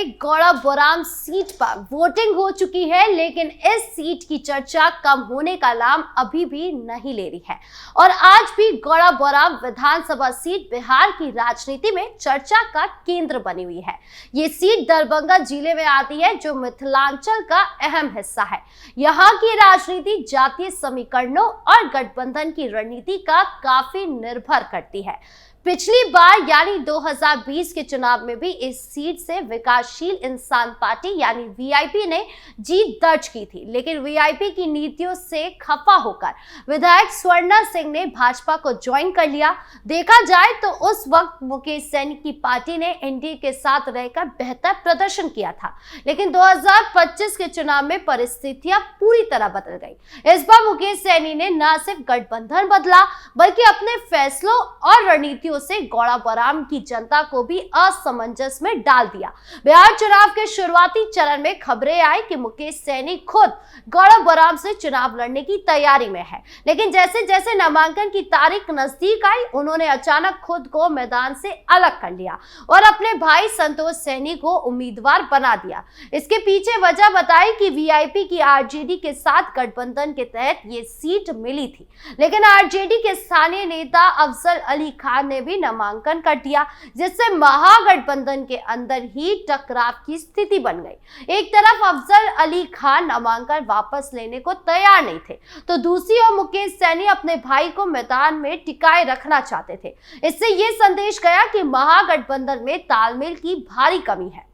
में गौड़ा बौराम सीट पर वोटिंग हो चुकी है, लेकिन इस सीट की चर्चा कम होने का नाम अभी भी नहीं ले रही है और आज भी गौड़ा बौराम विधानसभा सीट बिहार की राजनीति में चर्चा का केंद्र बनी हुई है। ये सीट दरभंगा जिले में आती है, जो मिथिलांचल का अहम हिस्सा है। यहाँ की राजनीति जातीय समीकरणों और गठबंधन की रणनीति का काफी निर्भर करती है। पिछली बार यानी 2020 के चुनाव में भी इस सीट से विकासशील इंसान पार्टी यानी वीआईपी ने जीत दर्ज की थी, लेकिन वीआईपी की नीतियों से खफा होकर विधायक स्वर्णा सिंह ने भाजपा को ज्वाइन कर लिया। देखा जाए तो उस वक्त मुकेश सैनी की पार्टी ने एनडीए के साथ रहकर बेहतर प्रदर्शन किया था, लेकिन 2025 के चुनाव में परिस्थितियां पूरी तरह बदल गई। इस बार मुकेश सैनी ने न सिर्फ गठबंधन बदला, बल्कि अपने फैसलों और रणनीतियों से गौड़ा बौराम की जनता को भी असमंजस में डाल दिया। बिहार चुनाव के शुरुआती चरण में खबरें आई कि मुकेश सैनी खुद गौड़ा बौराम से चुनाव लड़ने की तैयारी में है, लेकिन जैसे जैसे नामांकन की तारीख नजदीक आई, उन्होंने अचानक खुद को मैदान से अलग कर लिया और अपने भाई संतोष सैनी को उम्मीदवार बना दिया। इसके पीछे वजह बताई कि वीआईपी की आरजेडी के साथ गठबंधन के तहत ये सीट मिली थी, लेकिन आरजेडी के स्थानीय नेता अफजल अली खान ने भी नामांकन कर दिया, जिससे महागठबंधन के अंदर ही टकराव की स्थिति बन गई। एक तरफ अफजल अली खान नामांकन वापस लेने को तैयार नहीं थे, तो दूसरी ओर मुकेश सैनी अपने भाई को मैदान में टिकाए रखना चाहते थे। इससे यह संदेश गया कि महागठबंधन में तालमेल की भारी कमी है।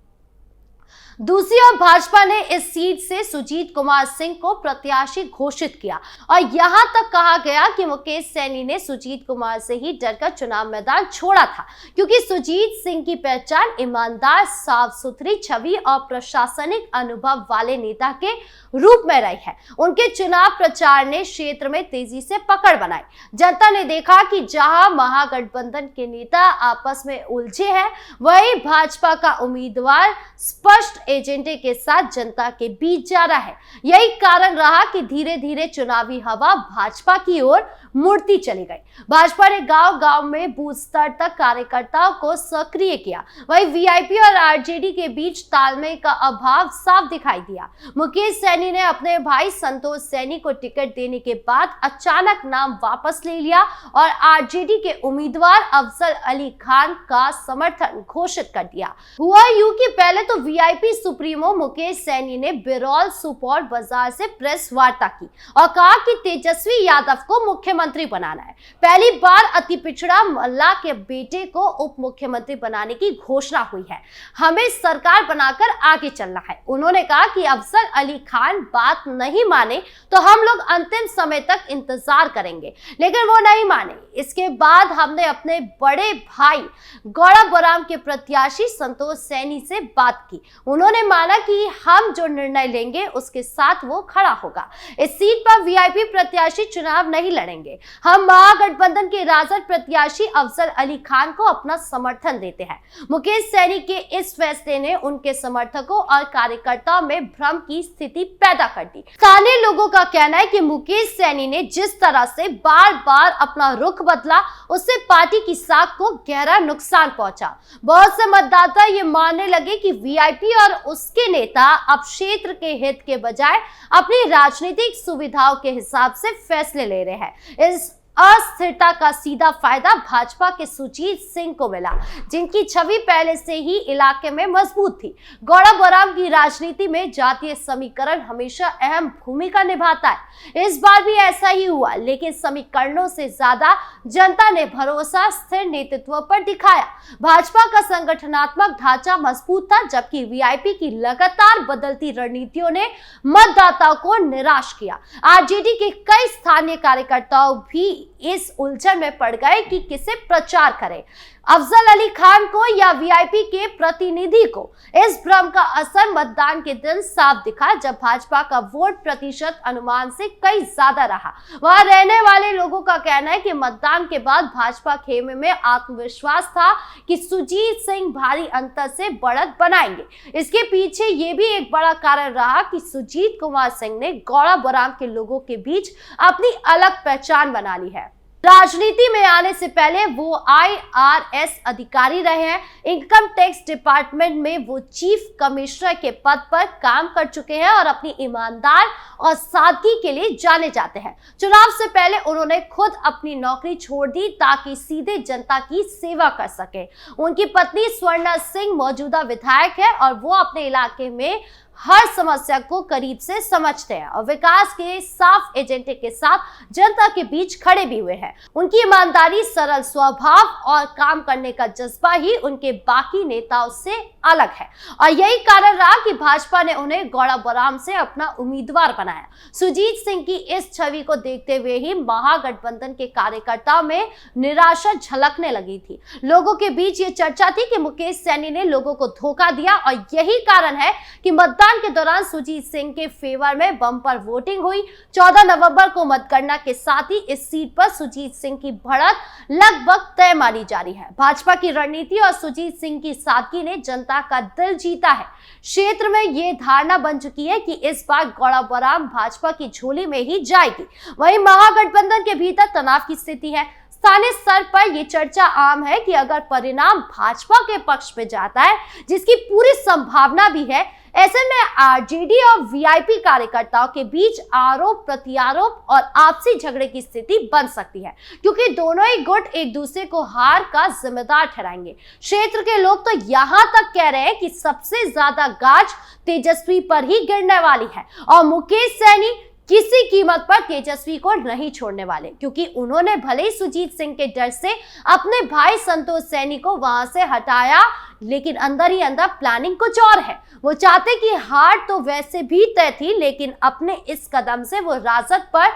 दूसरी ओर भाजपा ने इस सीट से सुजीत कुमार सिंह को प्रत्याशी घोषित किया और यहां तक कहा गया कि मुकेश सैनी ने सुजीत कुमार से ही डरकर चुनाव मैदान छोड़ा था, क्योंकि सुजीत सिंह की पहचान ईमानदार, साफ सुथरी छवि और प्रशासनिक अनुभव वाले नेता के रूप में रही है। उनके चुनाव प्रचार ने क्षेत्र में तेजी से पकड़ बनाई। जनता ने देखा कि जहां महागठबंधन के नेता आपस में उलझे हैं, वहीं भाजपा का उम्मीदवार स्पष्ट एजेंडे के साथ जनता के बीच जा रहा है। यही कारण रहा कि धीरे धीरे चुनावी हवा भाजपा की ओर मुड़ती चली गई। भाजपा ने गांव-गांव में बूथ स्तर तक कार्यकर्ताओं को सक्रिय किया। वहीं वीआईपी और आरजेडी के बीच तालमेल का अभाव साफ दिखाई दिया। मुकेश सैनी ने अपने भाई संतोष सैनी को टिकट देने के बाद अचानक नाम वापस ले लिया और आरजेडी के उम्मीदवार अफजल अली खान का समर्थन घोषित कर दिया। हुआ यूं कि पहले तो वीआईपी सुप्रीमो मुकेश सैनी ने बिरौल सुपौल बाजार से प्रेस वार्ता की और कहा कि तेजस्वी यादव को मुख्यमंत्री बनाना है। पहली बार अति पिछड़ा मल्ला के बेटे को उप मुख्यमंत्री बनाने की घोषणा हुई है। हमें सरकार बनाकर आगे चलना है। उन्होंने कहा कि अफजल अली खान बात नहीं माने तो हम लोग अंतिम समय तक इंतजार करेंगे, लेकिन वो नहीं माने। इसके बाद हमने अपने बड़े भाई गौड़ा बौराम के प्रत्याशी संतोष सैनी से बात की। उन्होंने माना कि हम जो निर्णय लेंगे उसके साथ वो खड़ा होगा। इस सीट पर वीआईपी प्रत्याशी चुनाव नहीं लड़ेंगे। हम महागठबंधन के राजद प्रत्याशी अफजल अली खान को अपना समर्थन देते हैं। मुकेश सैनी के इस फैसले ने उनके समर्थकों और कार्यकर्ताओं में भ्रम की स्थिति पैदा कर दी। स्थानीय लोगों का कहना है कि मुकेश सैनी ने जिस तरह से बार बार अपना रुख बदला, उससे पार्टी की साख को गहरा नुकसान पहुंचा। बहुत से मतदाता ये मानने लगे कि वीआईपी और उसके नेता अब क्षेत्र के हित के बजाय अपनी राजनीतिक सुविधाओं के हिसाब से फैसले ले रहे हैं। इस अस्थिरता का सीधा फायदा भाजपा के सुजीत सिंह को मिला, जिनकी छवि पहले से ही इलाके में मजबूत थी। गौड़ा बौराम की राजनीति में जातीय समीकरण हमेशा अहम भूमिका निभाता है। इस बार भी ऐसा ही हुआ, लेकिन समीकरणों से ज्यादा जनता ने भरोसा स्थिर नेतृत्व पर दिखाया। भाजपा का संगठनात्मक ढांचा मजबूत था, जबकि वीआईपी की लगातार बदलती रणनीतियों ने मतदाताओं को निराश किया। आरजेडी के कई स्थानीय कार्यकर्ताओं भी इस उलझन में पड़ गए कि किसे प्रचार करें, अफजल अली खान को या वीआईपी के प्रतिनिधि को। इस भ्रम का असर मतदान के दिन साफ दिखा, जब भाजपा का वोट प्रतिशत अनुमान से कई ज्यादा रहा। वहां रहने वाले लोगों का कहना है कि मतदान के बाद भाजपा खेमे में आत्मविश्वास था कि सुजीत सिंह भारी अंतर से बढ़त बनाएंगे। इसके पीछे ये भी एक बड़ा कारण रहा कि सुजीत कुमार सिंह ने गौड़ा बौराम के लोगों के बीच अपनी अलग पहचान बना ली है। राजनीति में आने से पहले वो IRS अधिकारी रहे हैं। इनकम टैक्स डिपार्टमेंट में वो चीफ कमिश्नर के पद पर काम कर चुके हैं और अपनी ईमानदार और सादगी के लिए जाने जाते हैं। चुनाव से पहले उन्होंने खुद अपनी नौकरी छोड़ दी ताकि सीधे जनता की सेवा कर सके। उनकी पत्नी स्वर्णा सिंह मौजूदा विधायक है और वो अपने इलाके में हर समस्या को करीब से समझते हैं और विकास के साफ एजेंडे के साथ जनता के बीच खड़े भी हुए हैं। उनकी ईमानदारी, सरल स्वभाव और काम करने का जज्बा ही उनके बाकी नेताओं से अलग है और यही कारण रहा कि भाजपा ने उन्हें गौड़ा बौराम से अपना उम्मीदवार बनाया। सुजीत सिंह की इस छवि को देखते हुए ही महागठबंधन के कार्यकर्ताओं में निराशा झलकने लगी थी। लोगों के बीच ये चर्चा थी कि मुकेश सैनी ने लोगों को धोखा दिया और यही कारण है कि मतदान के दौरान सुजीत सिंह के फेवर में बम्पर वोटिंग हुई। 14 नवंबर को मतगणना के साथ ही इस सीट पर सुजीत सिंह की बढ़त लगभग तय मानी जा रही है। भाजपा की रणनीति और सुजीत सिंह की सादगी ने जनता का दिल जीता है। क्षेत्र में ये धारणा बन चुकी है कि इस बार गौड़ा बौराम भाजपा की झोली में ही जाएगी। वहीं महागठबंधन के भीतर तनाव की स्थिति है। स्थानीय स्तर पर यह चर्चा आम है कि अगर परिणाम भाजपा के पक्ष में जाता है, जिसकी पूरी संभावना भी है, ऐसे में आरजेडी और वीआईपी कार्यकर्ताओं के बीच आरोप प्रत्यारोप और आपसी झगड़े की स्थिति बन सकती है, क्योंकि दोनों ही गुट एक दूसरे को हार का जिम्मेदार ठहराएंगे। क्षेत्र के लोग तो यहां तक कह रहे हैं कि सबसे ज्यादा गाज तेजस्वी पर ही गिरने वाली है और मुकेश सैनी किसी कीमत पर तेजस्वी को नहीं छोड़ने वाले, क्योंकि उन्होंने भले ही सुजीत सिंह के डर से अपने भाई संतोष सैनी को वहां से हटाया, लेकिन अंदर ही अंदर प्लानिंग कुछ और है। वो चाहते कि हार तो वैसे भी तय थी, लेकिन अपने इस कदम से वो राजद पर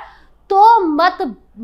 तो मत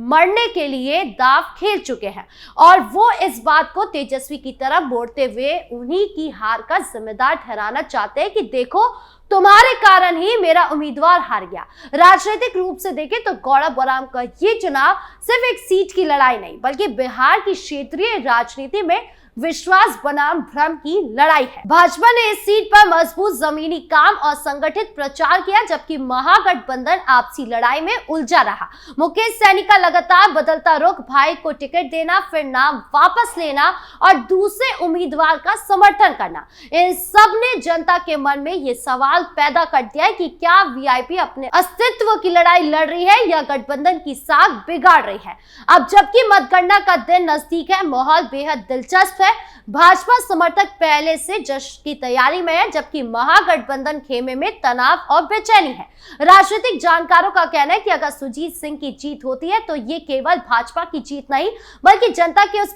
मरने के लिए दाव खेल चुके हैं और वो इस बात को तेजस्वी की तरफ मोड़ते हुए उन्हीं की हार का जिम्मेदार ठहराना चाहते हैं कि देखो, तुम्हारे कारण ही मेरा उम्मीदवार हार गया। राजनीतिक रूप से देखें तो गौड़ा बौराम का ये चुनाव सिर्फ एक सीट की लड़ाई नहीं, बल्कि बिहार की क्षेत्रीय राजनीति में विश्वास बनाम भ्रम की लड़ाई है। भाजपा ने इस सीट पर मजबूत जमीनी काम और संगठित प्रचार किया, जबकि महागठबंधन आपसी लड़ाई में उलझा रहा। मुकेश सैनी का लगातार बदलता रुख, भाई को टिकट देना, फिर नाम वापस लेना और दूसरे उम्मीदवार का समर्थन करना, इन सब ने जनता के मन में ये सवाल पैदा कर दिया है कि क्या वीआईपी अपने अस्तित्व की लड़ाई लड़ रही है या गठबंधन की साख बिगाड़ रही है। अब जबकि मतगणना का दिन नजदीक है, माहौल बेहद दिलचस्प है। भाजपा समर्थक पहले से जश्न की तैयारी में है, जबकि महागठबंधन खेमे में तनाव और बेचैनी है। राजनीतिक जानकारों का कहना है कि अगर सुजीत सिंह की जीत होती है तो ये केवल भाजपा की जीत नहीं, बल्कि जनता के उस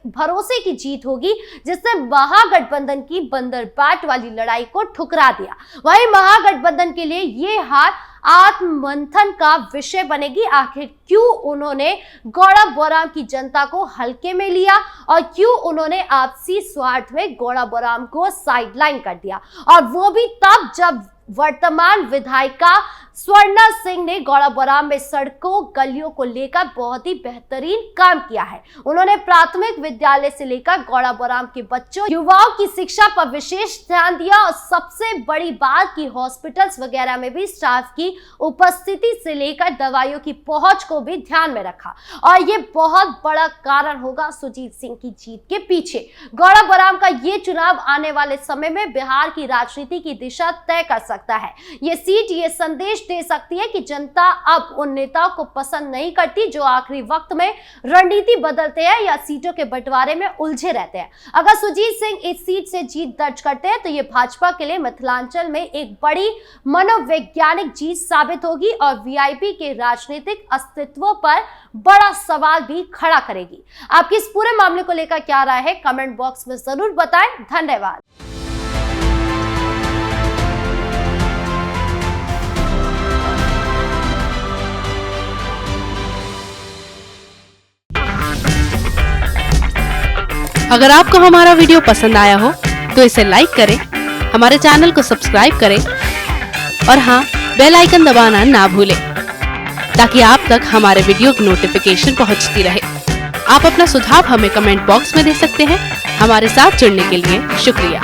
भरोसे की जीत होगी जिसने महागठबंधन की बंदरबाट वाली लड़ाई को ठुकरा दिया। वहीं महागठबंधन के लिए ये हार आत्ममंथन का विषय बनेगी। आखिर क्यों उन्होंने गौड़ा बौराम की जनता को हल्के में लिया और क्यों उन्होंने आपसी स्वार्थ में गौड़ा बौराम को साइडलाइन कर दिया, और वो भी तब जब वर्तमान विधायिका स्वर्णा सिंह ने गौड़ा बौराम में सड़कों गलियों को लेकर बहुत ही बेहतरीन काम किया है। उन्होंने प्राथमिक विद्यालय से लेकर गौड़ा बौराम के बच्चों युवाओं की शिक्षा पर विशेष ध्यान दिया और सबसे बड़ी बात कि हॉस्पिटल्स वगैरह में भी स्टाफ की उपस्थिति से लेकर दवाइयों की पहुंच को भी ध्यान में रखा और ये बहुत बड़ा कारण होगा सुजीत सिंह की जीत के पीछे। गौड़ा बौराम का ये चुनाव आने वाले समय में बिहार की राजनीति की दिशा तय कर सकता है। ये सीट ये संदेश दे सकती है कि जनता अब उन नेताओं को पसंद नहीं करती जो आखिरी वक्त में रणनीति बदलते हैं या सीटों के बंटवारे में उलझे रहते हैं। अगर सुजीत सिंह इस सीट से जीत दर्ज करते हैं तो ये भाजपा के लिए मिथिलांचल में एक बड़ी मनोवैज्ञानिक जीत साबित होगी और वीआईपी के राजनीतिक अस्तित्व पर बड़ा सवाल भी खड़ा करेगी। आपकी इस पूरे मामले को लेकर क्या राय है, कमेंट बॉक्स में जरूर बताएं। धन्यवाद। अगर आपको हमारा वीडियो पसंद आया हो तो इसे लाइक करें, हमारे चैनल को सब्सक्राइब करें और हाँ, बेल आइकन दबाना ना भूलें ताकि आप तक हमारे वीडियो की नोटिफिकेशन पहुंचती रहे। आप अपना सुझाव हमें कमेंट बॉक्स में दे सकते हैं। हमारे साथ जुड़ने के लिए शुक्रिया।